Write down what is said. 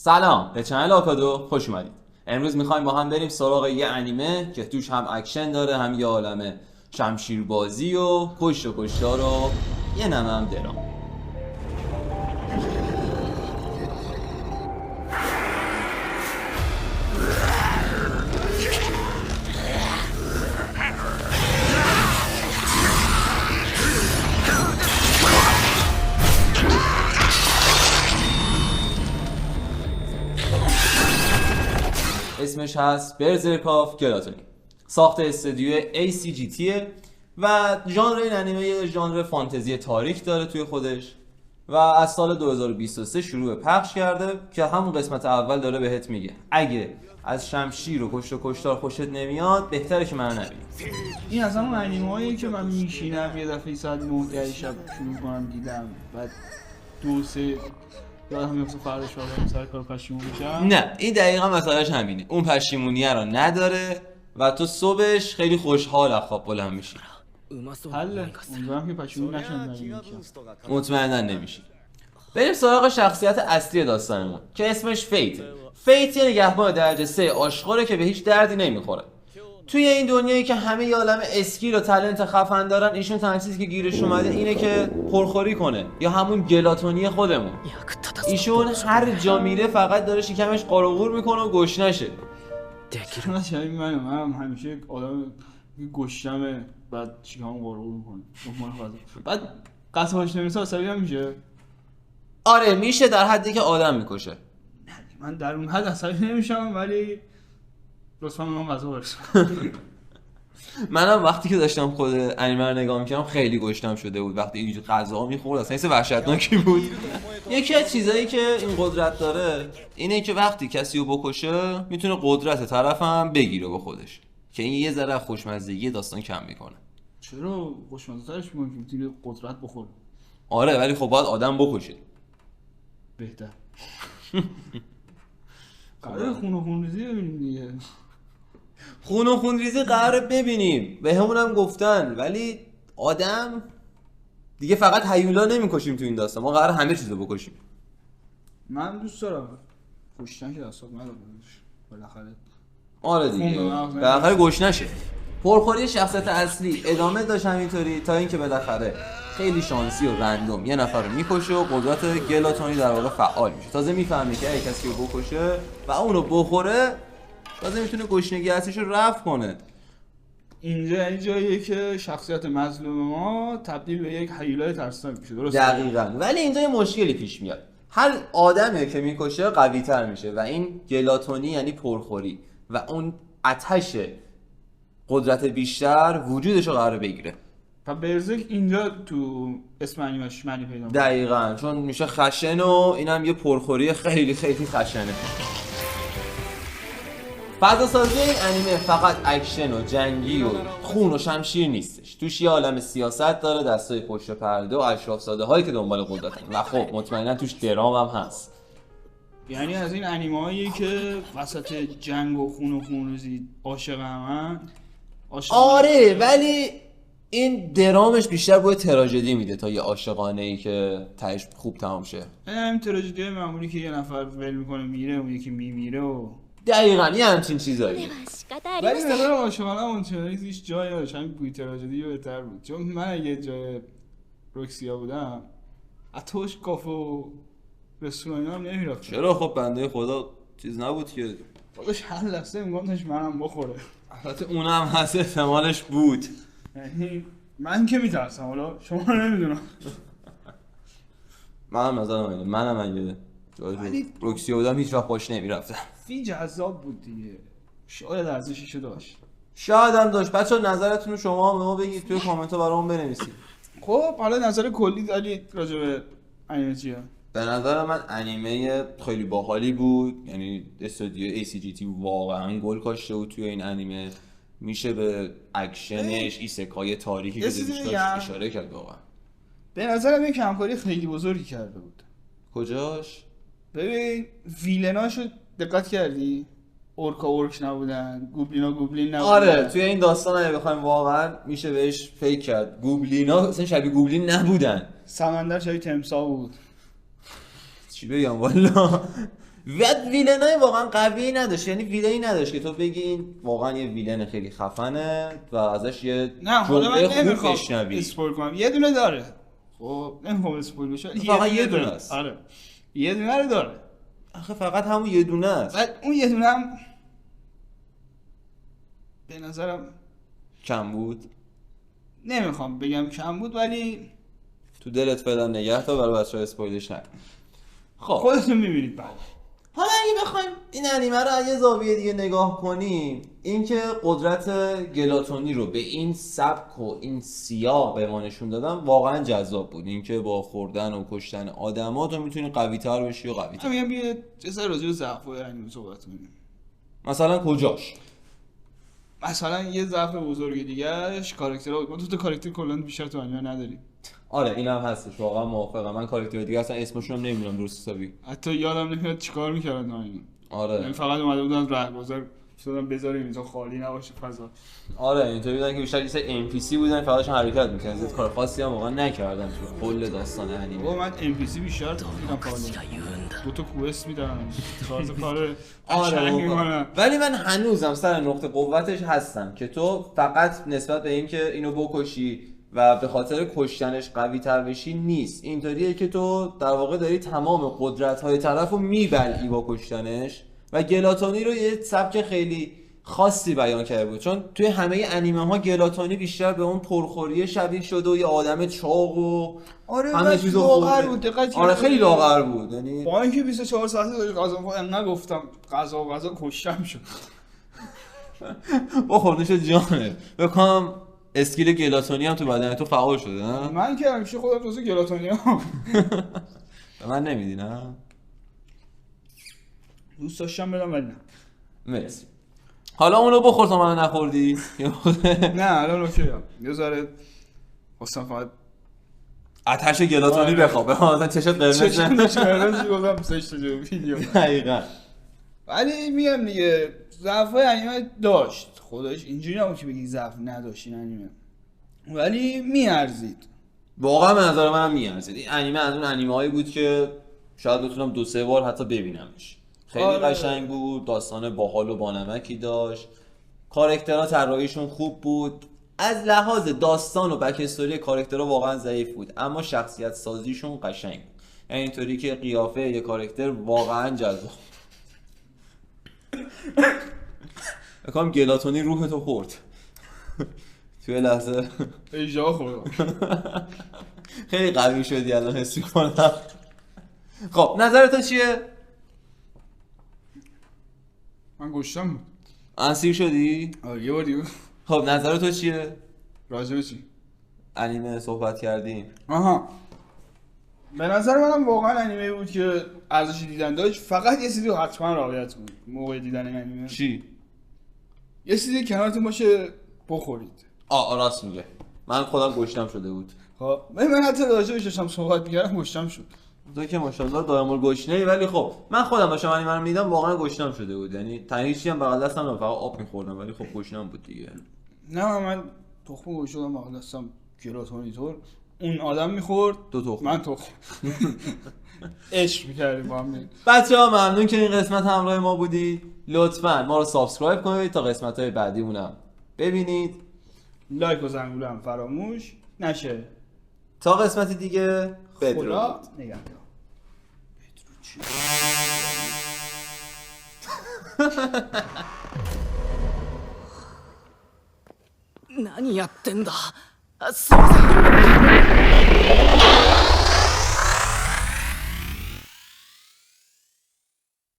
سلام به چنل آکادو خوش اومدید. امروز میخوایم با هم بریم سراغ یه انیمه که توش هم اکشن داره، هم یه عالمه شمشیربازی و کشت و کشتار و یه نمه هم درام. اسمش هست برزرکاف گلاتونی. ساخت استودیو ACGT و ژانر این انیمه یه ژانر فانتزی تاریک داره توی خودش و از سال 2023 شروع به پخش کرده که همون قسمت اول داره بهت میگه اگه از شمشیر و کشت و کشتار خوشت نمیاد بهتره که من نبینی. این از همون انیمه‌ایه که من میشینم یه دفعه ساعت 9 شب شروع کنم دیدم بعد دو سه یادم میفته فرداش برم سر کار پشیمون میشم. نه این دقیقا مسئلهش همینه، اون پشیمونیه رو نداره و تو صبحش خیلی خوشحال از خواب بلند میشی. حله امیدوارم که پشیمون نشم. مطمئنا نمیشی. بریم سراغ شخصیت اصلی داستانمون که اسمش فیت یه نگهبان درجه 3 آشغاله که به هیچ دردی نمیخوره. توی این دنیایی که همه یه عالمه اسکیل و تالنت خفن دارن، ایشون تنها چیزی که گیرش اومده اینه که پرخوری کنه، یا همون گلاتونی خودمون. ایشون هر جا میره فقط داره شکمش قارقور میکنه و گشنشه. چرا شبیه منم همیشه آدم گشتمه بعد شکمم قارقور میکنه بعد قصابش نمیرسه عصبی هم میشه. آره میشه، در حدی که آدم میکشه. من در اون حد عصبی نمیشم ولی لطفا من غذا برسون. منم وقتی که داشتم خود انیمه رو نگاه میکردم خیلی گشنم شده بود. وقتی اینجور غذا میخورد اصلا حس وحشتناکی بود. یکی از چیزایی که این قدرت داره اینه که وقتی کسی رو بکشه میتونه قدرت طرفم بگیره با خودش، که این یه ذره خوشمزگی داستان کم میکنه. چرا خوشمزه‌ترش میکنه که میتونه قدرت بخوره؟ آره ولی خب باید آدم بکشه. بهتر. قراره خون و خونریزی ببینیم دیگه. خون و خونریزی قراره ببینیم، به همونم گفتن، ولی آدم دیگه فقط هیولا نمیکشیم تو این داستان، ما قراره همه چیزو بکشیم. من دوست دارم کشتن که دستات ندارم بالاخره. آره دیگه بالاخره گوش نشه. پرخوری شخصیت اصلی ادامه داشت همینطوری تا اینکه بالاخره خیلی شانسی و رندوم یه نفر رو میکشه و قدرت گلاتونی در واقع فعال میشه. تازه میفهمه که اگه کسی رو بکشه و اونو بخوره تازه میتونه گشنگی اصلیش رو رفع کنه. اینجا این جاییه که شخصیت مظلوم ما تبدیل به یک هیولای ترسناک میشه. درسته؟ دقیقاً. ولی اینجا یه مشکلی پیش میاد. هر آدمی که میکشه قوی تر میشه و این گلاتونی یعنی پرخوری و اون آتش قدرت بیشتر وجودش رو قراره بگیره. پس برزرک اینجا تو اسم انیمش معنی پیدا میکنه. دقیقاً، چون میشه خشن و اینم یه پرخوری خیلی خیلی خشنه. فضا سازی این انیمه فقط اکشن و جنگی و خون و شمشیر نیستش، توش یه عالم سیاست داره، دستای پشت پرده و اشرافزاده هایی که دنبال قدرتن و خب مطمئنا توش درام هم هست. یعنی از این انیمه‌هایی که وسط جنگ و خون و خونریزی عاشق همن. آره ولی این درامش بیشتر باید تراژدی میده تا یه عاشقانه ای که تهش خوب تمام شه. همین تراژدی معمولی که یه نفر ول میکنه میره و یکی میمیره و دقیقاً یه همچین چیزایی. ولی نظر عاشقانه اون چیزیش جای نداشت. همین گوی تراژدی بهتر بود، چون من اگه جای روکسیا بودم اتوش کافه و رستوران هم نمیرفتم. چرا؟ خب بنده خدا چیز نبود که خودش هر لحظه میگفتش منم بخوره. البته اونم هست احتمالش بود. یعنی من که میترسم، حالا شما نمیدونم. منم نظرم اینه، منم اگه جای روکسیا بودم هیچ وقت باش نمیرفتم. فی جذاب بود دیگه، شاید ارزشش داشت. شاید هم داشت. بچه‌ها نظرتون رو شما به ما بگید توی کامنت ها برامون بنویسید. خب حالا نظر کلی داری راجع به انیمه چیه؟ به نظر من انیمه خیلی باحالی بود، یعنی استودیو ACGT واقعا گل کاشته بود توی این انیمه. میشه به اکشنش، ایسکای تاریکی که توش داشت اشاره کرد. واقعا به نظرم یک همکاری خیلی بزرگی کرده بود. کجاش؟ ببین ویلناشو دقت کردی؟ اورک نبودن، گوبلینا نبودن. آره توی این داستان اگه بخوایم واقعا میشه بهش فکر کرد. گوبلینا اصلا شبیه گوبلین نبودن. سمندر شبیه تمساح بود. چی بگم والا. و ویلنای واقعا قوی نداشت، یعنی ویلنی نداشت که تو بگی این واقعا یه ویلن خیلی خفنه و ازش یه نه حالا من جمله خوب نمیخوام بشنوی. اسپویل کنم، یه دونه داره. خب نمیخوام اسپویل بشه، فقط یه دونه است. آره یه دونه رو داره. آخه فقط همون یه دونه است. بعد اون یه دونه هم به نظرم کم بود. نمیخوام بگم کم بود، ولی تو دلت فعلا نگه تا برای بچه‌ها اسپویلش نکن. خب خودتون میبینید بعد. حالا اگه بخوایم این انیمه رو از یه زاویه دیگه نگاه کنیم، اینکه قدرت گلاتونی رو به این سبک و این سیاق به ما نشون دادن واقعا جذاب بود. اینکه با خوردن و کشتن آدما تو میتونی قوی‌تر بشی و قوی‌تر. من میگم یه چیزا راجع به ضعف‌های انیمه صحبت کنیم. مثلا کجاش؟ مثلا یه ضعف بزرگ دیگه‌اش کاراکترها. ما تو کاراکتر کلا بیشتر تو انیمه نداریم. آره اینم هستش، واقعا موافقم. من کاراکتر دیگه اصلا اسمشون هم نمیدونم درست حسابی. حتی یادم نمیاد چیکار می‌کردن تو انیمه. آره یعنی فقط اومده بودن راهگذار شدن بذاریم اینجا خالی نباشه فضا. آره اینطوری بودن که بیشتر یه سری NPC بودن فقطشون حرکت می‌کردن، زیاد کار خاصی هم واقعا نکردن تو کل داستان انیمه. بابا من NPC بیشتر دیدم فعالیت. دو تا کوست میدن. کار قشنگ می‌کنن. ولی من هنوزم سر نقطه قوتش هستم که تو فقط نسبت به اینکه اینو بکشی و به خاطر کشتنش قوی تر بشی نیست. اینطوریه که تو در واقع داری تمام قدرت‌های طرفو میبلعی با کشتنش و گلاتونی رو یه سبک خیلی خاصی بیان کرده بود، چون توی همه انیمه ها گلاتونی بیشتر به اون پرخوری شبیه شده و یه آدم چاق و آره همه چیزو لاغر بود. دقت آره خیلی لاغر بود. یعنی با اینکه 24 ساعته داشت غذا می‌خورد، انقدر گفتم غذا کشتم شد. با خوردنش جانه. بکنم اسکیل گلاتونی هم تو بدن تو فعال شده نه؟ من که همیشه خودم جزو گلاتونیام. به من نمیدی نه؟ دوست داشتم بدم ولی نه. مرسی. حالا اونو بخور تا منو نخوردی. نه الان اوکیه. یه ذره اصلا فقط آتش گلاتونی بخواب. مثلا چشت قرمز چشم گفتم سش تا ویدیو. دقیقاً. ولی میگم دیگه ضعفای انیمه داشت. خودش اینجوری نبود که بگی ضعف نداشت این انیمه. ولی میارزید. واقعا به نظر منم میارزید. این انیمه از اون انیمه هایی بود که شاید بتونم 2-3 بار حتی ببینمش. خیلی قشنگ بود، داستان باحال و بانمکی داشت، کاراکترها طراحیشون خوب بود. از لحاظ داستان و بک استوری کاراکترها واقعا ضعیف بود، اما شخصیت سازیشون قشنگ بود. یعنی اینطوری که قیافه یک کاراکتر واقعا جذاب. بکنم گلاتونی روح تو خورد. توی لحظه ایجا خوردم. خیلی قوی شدی الان حس می‌کنم. خب نظر تو چیه؟ من گوشتم بود. انسیر شدی؟ آره یه بار دیگه. خب نظر تو چیه؟ راجع به چی؟ انیمه صحبت کردیم. آها. به نظر منم واقعا انیمه بود که ارزش دیدن داشت. فقط یه چیزی رو حتما رعایت کنید موقع دیدن این انیمه. چی؟ یه چیزی کنارتون باشه بخورید. راست میگه. من خودم گشتم شده بود. خب من حتی راجع بهش داشتم صحبت می‌کردم گشتم شد. تو که ماشاءالله دائم الگشنه‌ای، ولی خب من خودم داشتم انیمه رو می‌دیدم واقعا گشتم شده بود. یعنی تنها چیزی هم بغل دستم نبود، فقط آب می‌خوردم، ولی خب گشنم بود دیگه. نه من تخم گوش شدم بغل دستم گلاتونی طور. اون آدم می‌خورد، دو تخم. من تخم. عشق می‌کردیم با هم. بچه‌ها ممنون که این قسمت همراه ما بودید. لطفاً ما رو سابسکرایب کنید تا قسمت‌های بعدیمونم ببینید. لایک و زنگوله هم فراموش نشه. تا قسمت دیگه بدرود. خدا نگهدار. 何やってんだ。すいません。